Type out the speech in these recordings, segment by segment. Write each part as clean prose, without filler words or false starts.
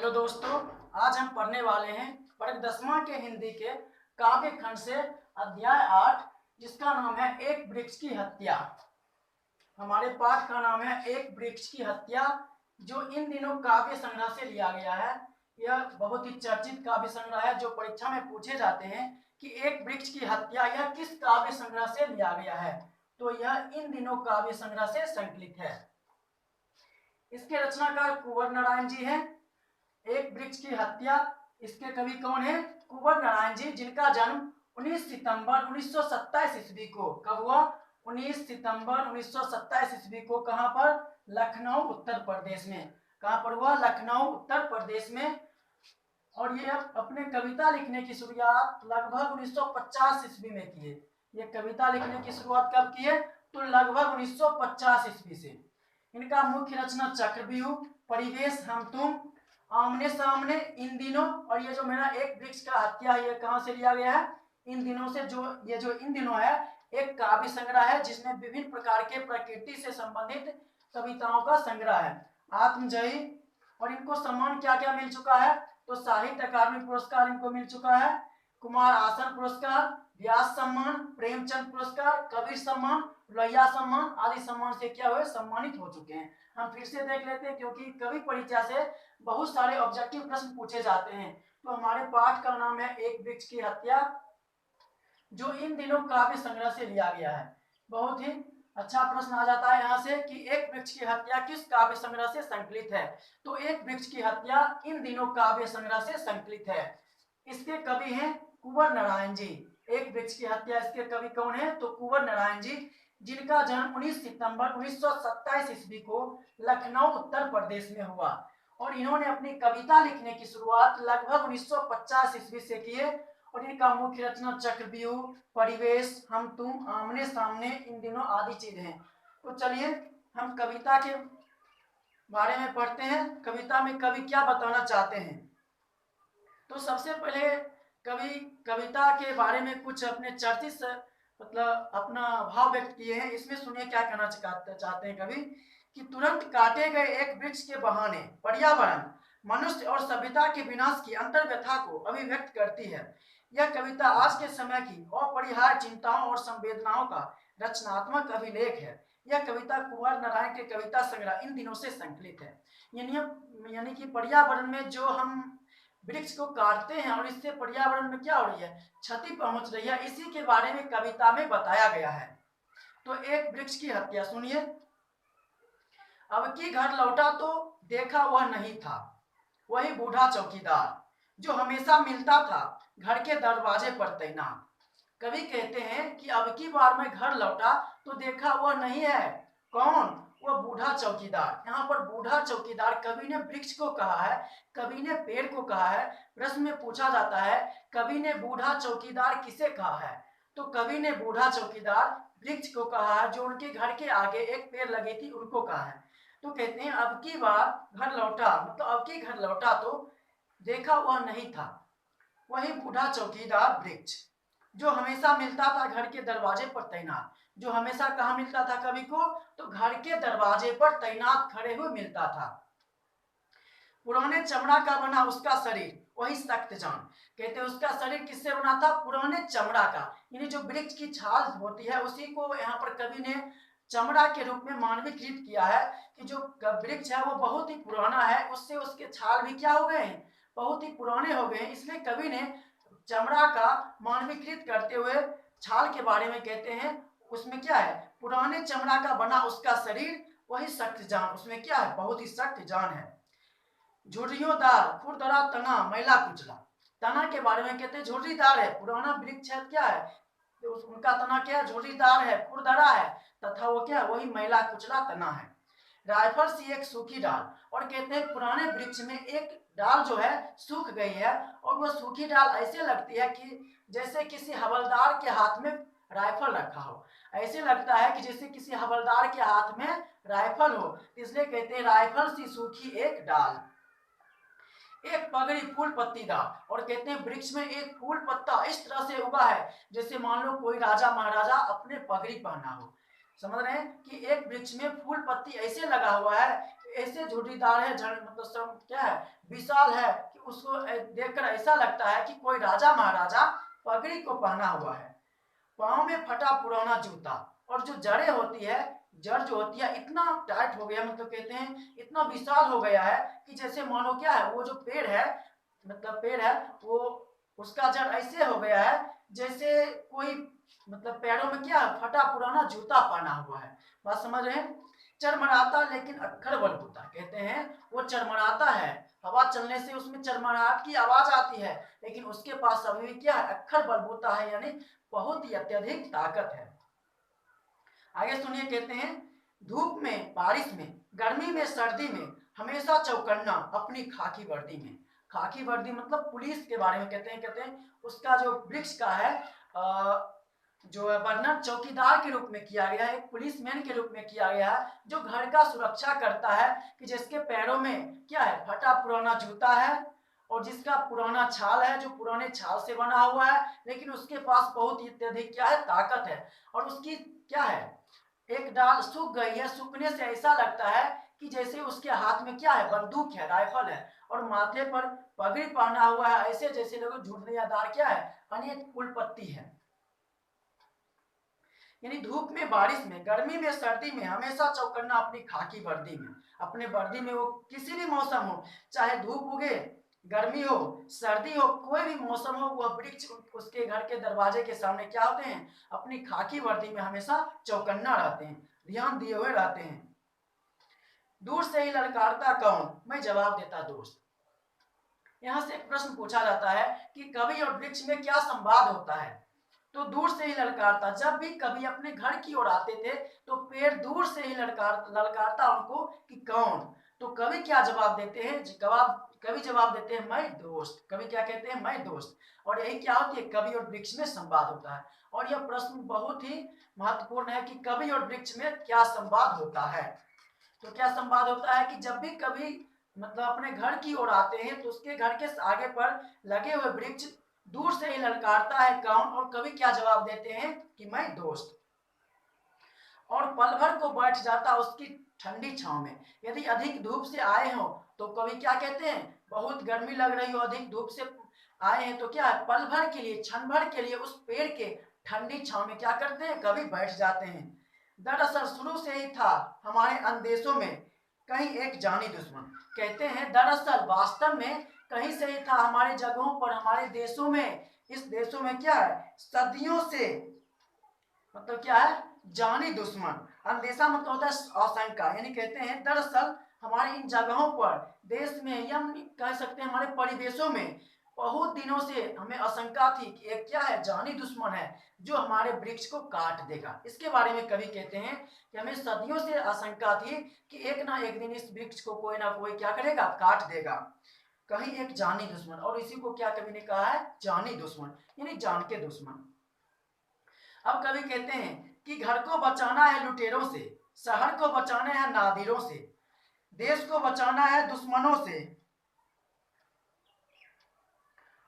तो दोस्तों, आज हम पढ़ने वाले हैं वर्ग 10वां के हिंदी के काव्य खंड से अध्याय 8, जिसका नाम है एक वृक्ष की हत्या। हमारे पाठ का नाम है एक वृक्ष की हत्या, जो इन दिनों काव्य संग्रह से लिया गया है। यह बहुत ही चर्चित काव्य संग्रह है जो परीक्षा में पूछे जाते हैं कि एक वृक्ष की हत्या यह किस काव्य संग्रह से लिया गया है। तो यह इन दिनों काव्य संग्रह से संकलित है। इसके रचनाकार कुंवर नारायण जी हैं। एक वृक्ष की हत्या, इसके कवि कौन है? कुंवर नारायण जी, जिनका जन्म 19 सितंबर 1927 ईस्वी को कब हुआ? 19 सितंबर 1927 ईस्वी को कहां पर? लखनऊ उत्तर प्रदेश में। कहां पर हुआ? लखनऊ उत्तर प्रदेश में। और ये अपने कविता लिखने की शुरुआत लगभग 1950 ईस्वी में किए। ये कविता लिखने की शुरुआत कब की है? तो लगभग 1950 ईस्वी से। इनका मुख्य रचना चक्रव्यूह, परिवेश, हम तुम, आमने सामने, इन दिनों, और ये जो मेरा एक वृक्ष का हत्या है, ये कहां से लिया गया है? इन दिनों से। जो इन दिनों है एक काव्य संग्रह है जिसमें विभिन्न प्रकार के प्रकृति से संबंधित कविताओं का संग्रह है। आत्मजयी, और इनको सम्मान क्या क्या मिल चुका है? तो साहित्य अकादमी पुरस्कार इनको मिल चुका है, कुमार आसन पुरस्कार, व्यास सम्मान, प्रेमचंद पुरस्कार, कबीर सम्मान, लोहिया सम्मान आदि सम्मान से क्या हुए? सम्मानित हो चुके हैं। हम फिर से देख लेते हैं, क्योंकि कवि परीक्षा से बहुत सारे ऑब्जेक्टिव प्रश्न पूछे जाते हैं। तो हमारे पाठ का नाम है एक वृक्ष की हत्या, जो इन दिनों काव्य संग्रह से लिया गया है। बहुत ही अच्छा प्रश्न आ जाता है यहाँ से कि एक वृक्ष की हत्या किस काव्य संग्रह से संकलित है। तो एक वृक्ष की हत्या इन दिनों काव्य संग्रह से संकलित है। इसके कवि हैं कुंवर नारायण जी। एक वृक्ष की हत्या, इसके कवि कौन है? तो कुंवर नारायण जी, जिनका जन्म 19 सितंबर 1927 ईस्वी को लखनऊ उत्तर प्रदेश में हुआ। और इन्होंने अपनी कविता लिखने की शुरुआत लगभग 1950 ईस्वी से किए। और इनका मुख्य रचना चक्रव्यूह, परिवेश, हम तुम, आमने सामने, इन दिनों आदि चीज हैं। तो चलिए हम कविता के बारे में पढ़ते हैं। कविता में कवि क्या बताना चाहते हैं। तो सबसे पहले कवि कविता के बारे में कुछ अपने चर्चित मतलब अपना भाव व्यक्त किए हैं। इसमें सुनिए क्या कहना चाहते हैं कवि कि तुरंत काटे गए एक वृक्ष के बहाने पर्यावरण, मनुष्य और सभ्यता के विनाश की अंतर्व्यथा को अभिव्यक्त करती है। यह कविता आज के समय की अपरिहार्य चिंताओं और संवेदनाओं का रचनात्मक अभिलेख है। यह कविता कुंवर नारायण के कविता संग्रह इन दिनों से संकलित है। यानी कि पर्यावरण में जो हम वृक्ष को काटते हैं और इससे पर्यावरण में क्या हो रही है? क्षति पहुंच रही है। इसी के बारे में कविता में बताया गया है। तो एक वृक्ष की हत्या सुनिए। अब की घर लौटा तो देखा वह नहीं था, वही बूढ़ा चौकीदार जो हमेशा मिलता था घर के दरवाजे पर तैनात। कवि कहते हैं कि अब की बार मैं घर लौटा तो देखा वह नहीं है। कौन? वह बूढ़ा चौकीदार। यहाँ पर बूढ़ा चौकीदार कवि ने वृक्ष को कहा है, कवि ने पेड़ को कहा है। प्रश्न में पूछा जाता है कवि ने बूढ़ा चौकीदार किसे कहा है? तो कवि ने बूढ़ा चौकीदार वृक्ष को कहा है, जो उनके घर के आगे एक पेड़ लगी थी उनको कहा है। तो कहते हैं अब की बार घर लौटा, मतलब अब की घर लौटा तो देखा वह नहीं था, वही बूढ़ा चौकीदार वृक्ष जो हमेशा मिलता था घर के दरवाजे पर तैनात। जो हमेशा कहाँ मिलता था कवि को? तो घर के दरवाजे पर तैनात खड़े हुए मिलता था। पुराने चमड़ा का बना उसका शरीर, वही सख्त जान। कहते हैं उसका शरीर किससे बना था? पुराने चमड़ा का। यानी जो वृक्ष की छाल होती है उसी को यहाँ पर कवि ने चमड़ा के रूप में मानवीकृत किया है कि जो वृक्ष है वो बहुत ही पुराना है, उससे उसके छाल भी क्या हो गए हैं? बहुत ही पुराने हो गए हैं। इसलिए कवि ने चमड़ा का मानवीकृत करते हुए छाल के बारे में कहते हैं उसमें क्या है? पुराने चमड़ा का बना उसका शरीर, वही सख्त जान। उसमें क्या है? बहुत ही सख्त जान है। झुर्रियोंदार, खुरदरा तना, मैला कुचला। तना के बारे में कहते हैं झुर्रीदार है, पुराना वृक्ष है, क्या है? तो उनका तना क्या है? झुर्रीदार है, खुरदरा है, तथा वो क्या? वही मैला कुचला तना है। राइफल सी एक सूखी डाल, और कहते हैं पुराने वृक्ष में एक डाल जो है सूख गई है, और वह सूखी डाल ऐसे लगती है कि जैसे किसी हवलदार के हाथ में राइफल रखा हो। ऐसे लगता है कि जैसे किसी हवलदार के हाथ में राइफल हो, इसलिए कहते हैं राइफल सी सूखी एक डाल। एक पगड़ी फूल पत्तीदार, और कहते हैं वृक्ष में एक फूल पत्ता इस तरह से उगा है जैसे मान लो कोई राजा महाराजा अपने पगड़ी पहना हो। समझ रहे हैं कि एक वृक्ष में फूल पत्ती ऐसे लगा हुआ है, ऐसे झुर्रीदार है, मतलब सब क्या है, विशाल है कि उसको देखकर ऐसा लगता है कि कोई राजा महाराजा पगड़ी को पहना हुआ है। पाँव में फटा पुराना जूता, और जो जड़ें होती है, जड़ जो होती है इतना टाइट हो गया, मतलब कहते हैं इतना विशाल हो गया है कि जैसे मानो क्या है, वो जो पेड़ है, मतलब पेड़ है वो, उसका जड़ ऐसे हो गया है जैसे कोई मतलब पैरों में क्या है, फटा पुराना जूता पहना हुआ है। बात समझ रहे हैं? चरमराता लेकिन अक्खर बलबूता, कहते हैं वो चरमराता है, हवा चलने से उसमें चरमराहट की आवाज आती है, लेकिन उसके पास अभी भी क्या है, अक्खर बलबूता है, यानी बहुत ही अत्यधिक ताकत है। आगे सुनिए, कहते हैं धूप में बारिश में गर्मी में सर्दी में हमेशा चौकन्ना अपनी खाकी वर्दी में। खाकी वर्दी मतलब पुलिस के बारे में कहते हैं उसका जो वृक्ष का है जो है वर्णन चौकीदार के रूप में किया गया है, एक पुलिसमैन के रूप में किया गया है, जो घर का सुरक्षा करता है, कि जिसके पैरों में क्या है, फटा पुराना जूता है, और जिसका पुराना छाल है, जो पुराने छाल से बना हुआ है, लेकिन उसके पास बहुत ही अत्यधिक क्या है, ताकत है, और उसकी क्या है, एक डाल सूख गई है, सूखने से ऐसा लगता है कि जैसे उसके हाथ में क्या है, बंदूक है, राइफल है, और माथे पर पगड़ी पहना हुआ है, ऐसे जैसे लोग झुर्रियादार क्या है, अनेक कुलपत्ति है। यानी धूप में बारिश में गर्मी में सर्दी में हमेशा चौकन्ना अपनी खाकी वर्दी में, अपने वर्दी में, वो किसी भी मौसम हो, चाहे धूप उगे, गर्मी हो, सर्दी हो, कोई भी मौसम हो, वह वृक्ष उसके घर के दरवाजे के सामने क्या होते हैं, अपनी खाकी वर्दी में हमेशा चौकन्ना रहते हैं, ध्यान दिए हुए रहते हैं। दूर से ही ललकारता कौन, मैं जवाब देता दोस्त। यहाँ से एक प्रश्न पूछा जाता है कि कवि और वृक्ष में क्या संवाद होता है, तो दूर से ही ललकारता, जब भी कभी अपने घर की ओर आते थे तो पेड़ दूर से ही ललकारता उनको कि कौन, तो कवि क्या जवाब देते हैं, कवि जवाब देते हैं मैं दोस्त। कवि क्या कहते हैं, मैं दोस्त। और यही क्या होती है, कवि और वृक्ष में संवाद होता है। और यह प्रश्न बहुत ही महत्वपूर्ण है कि कवि और वृक्ष में क्या संवाद होता है। तो क्या संवाद होता है कि जब भी कभी मतलब अपने घर की ओर आते हैं तो उसके घर के आगे पर लगे हुए वृक्ष दूर से ही ललकारता है कौन, और कवि क्या जवाब देते हैं कि मैं दोस्त। और पल भर को बैठ जाता उसकी ठंडी छांव में। यदि अधिक धूप से आए हो तो कवि क्या कहते हैं, बहुत गर्मी लग रही हो, अधिक धूप से आए हैं तो क्या है, पल भर के लिए, क्षण भर के लिए उस पेड़ के ठंडी छांव में क्या करते हैं, कवि बैठ जाते हैं। दरअसल शुरू से ही था हमारे अंदेशों में कहीं एक जानी दुश्मन, कहते हैं दरअसल वास्तव में कहीं से ही था हमारे जगहों पर, हमारे देशों में, इस देशों में क्या है, सदियों से, मतलब क्या है, जानी दुश्मन। अंदेशा मतलब होता है आशंका, यानी कहते हैं दरअसल हमारी इन जगहों पर, देश में, या कह सकते हैं हमारे परिवेशों में बहुत दिनों से हमें आशंका थी कि एक क्या है, जानी दुश्मन है जो हमारे वृक्ष को काट देगा। इसके बारे में कवि कहते हैं कि हमें सदियों से आशंका थी कि एक ना एक दिन इस वृक्ष को कोई ना कोई क्या करेगा, काट देगा, कहीं एक जानी दुश्मन। और इसी को क्या कवि ने कहा है, जानी दुश्मन, यानी जान के दुश्मन। अब कवि कहते हैं कि घर को बचाना है लुटेरों से, शहर को बचाना है नादिरों से, देश को बचाना है दुश्मनों से,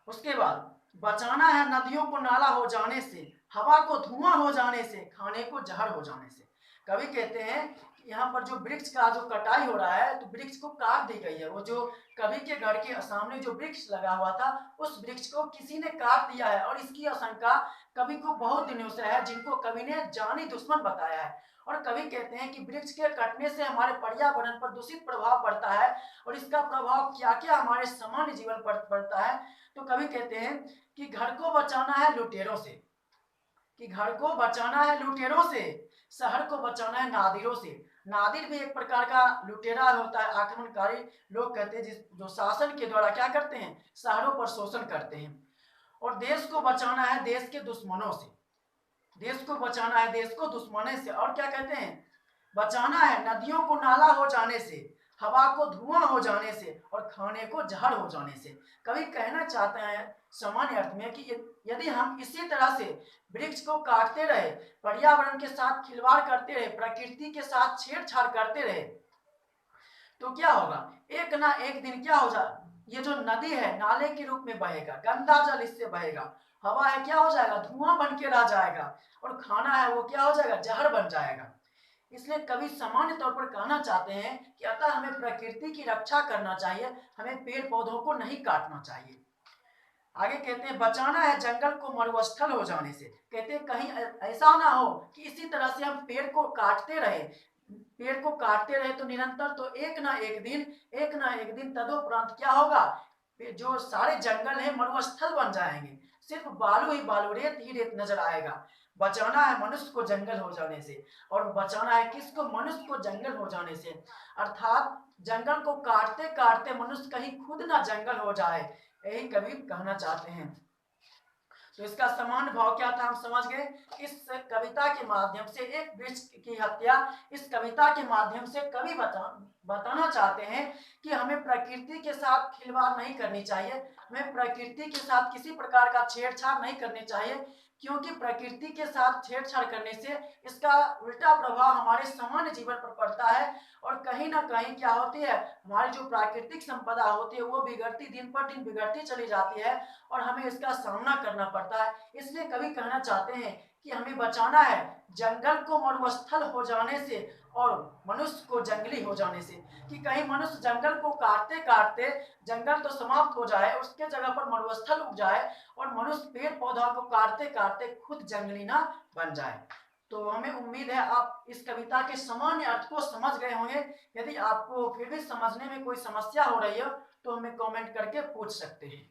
उसके बाद बचाना है नदियों को नाला हो जाने से, हवा को धुआं हो जाने से, खाने को जहर हो जाने से। कवि कहते हैं कि यहाँ पर जो वृक्ष का जो कटाई हो रहा है, तो वृक्ष को काट दी गई है। वो जो कवि के घर के सामने जो वृक्ष लगा हुआ था, उस वृक्ष को किसी ने काट दिया है, और इसकी आशंका कवि को बहुत दिनों से है, जिनको कवि ने जानी दुश्मन बताया है। और कवि कहते हैं कि वृक्ष के कटने से हमारे पर्यावरण पर दूषित प्रभाव पड़ता है, और इसका प्रभाव क्या क्या हमारे सामान्य जीवन पर पड़ता है। तो कवि कहते हैं कि घर को बचाना है लुटेरों से, कि घर को बचाना है लुटेरों से, शहर को बचाना है नादिरों से। नादिर भी एक प्रकार का लुटेरा होता है, आक्रमणकारी लोग कहते हैं, जो शासन के द्वारा क्या करते हैं, शहरों पर शोषण करते हैं। और देश को बचाना है देश के दुश्मनों से, देश को बचाना है देश को दुश्मनों से। और क्या कहते हैं, बचाना है नदियों को नाला हो जाने से, हवा को धुआं हो जाने से, और खाने को जहर हो जाने से। कवि कहना चाहते हैं सामान्य अर्थ में कि यदि हम इसी तरह से वृक्ष को काटते रहे, पर्यावरण के साथ खिलवाड़ करते रहे, प्रकृति के साथ छेड़छाड़ करते रहे, तो क्या होगा, एक ना एक दिन क्या हो जाए, ये जो नदी है नाले के रूप में बहेगा, गंदा जल इससे बहेगा, हवा है क्या हो जाएगा, धुआं बन के रह जाएगा, और खाना है वो क्या हो जाएगा, जहर बन जाएगा। इसलिए कवि सामान्य तौर पर कहना चाहते हैं कि अतः हमें प्रकृति की रक्षा करना चाहिए, हमें पेड़ पौधों को नहीं काटना चाहिए। आगे कहते हैं बचाना है जंगल को मरुस्थल हो जाने से। कहते हैं कहीं ऐसा ना हो कि इसी तरह से हम पेड़ को काटते रहे तो निरंतर, तो एक ना एक दिन तदोपरांत क्या होगा, जो सारे जंगल है मरुस्थल बन जाएंगे, सिर्फ बालू ही बालू, रेत ही रेत नजर आएगा। बचाना है मनुष्य को जंगल हो जाने से, और बचाना है किसको, मनुष्य को जंगल हो जाने से। अर्थात जंगल को काटते काटते मनुष्य कहीं खुद ना जंगल हो जाए, यही कवि कहना चाहते हैं। तो इसका समान भाव क्या था, हम समझ गए। इस कविता के माध्यम से एक वृक्ष की हत्या, इस कविता के माध्यम से कवि बताना चाहते हैं कि हमें प्रकृति के साथ खिलवाड़ नहीं करनी चाहिए, हमें प्रकृति के साथ किसी प्रकार का छेड़छाड़ नहीं करनी चाहिए, क्योंकि प्रकृति के साथ छेड़छाड़ करने से इसका उल्टा प्रभाव हमारे सामान्य जीवन पर पड़ता है, और कहीं ना कहीं क्या होती है, हमारी जो प्राकृतिक संपदा होती है वो बिगड़ती, दिन पर दिन बिगड़ती चली जाती है, और हमें इसका सामना करना पड़ता है। इसलिए कवि कहना चाहते हैं कि हमें बचाना है जंगल को मरुस्थल हो जाने से और मनुष्य को जंगली हो जाने से, कि कहीं मनुष्य जंगल को काटते काटते जंगल तो समाप्त हो जाए, उसके जगह पर मरुस्थल उग जाए, और मनुष्य पेड़ पौधा को काटते काटते खुद जंगली ना बन जाए। तो हमें उम्मीद है आप इस कविता के सामान्य अर्थ को समझ गए होंगे। यदि आपको फिर भी समझने में कोई समस्या हो रही हो तो हमें कमेंट करके पूछ सकते हैं।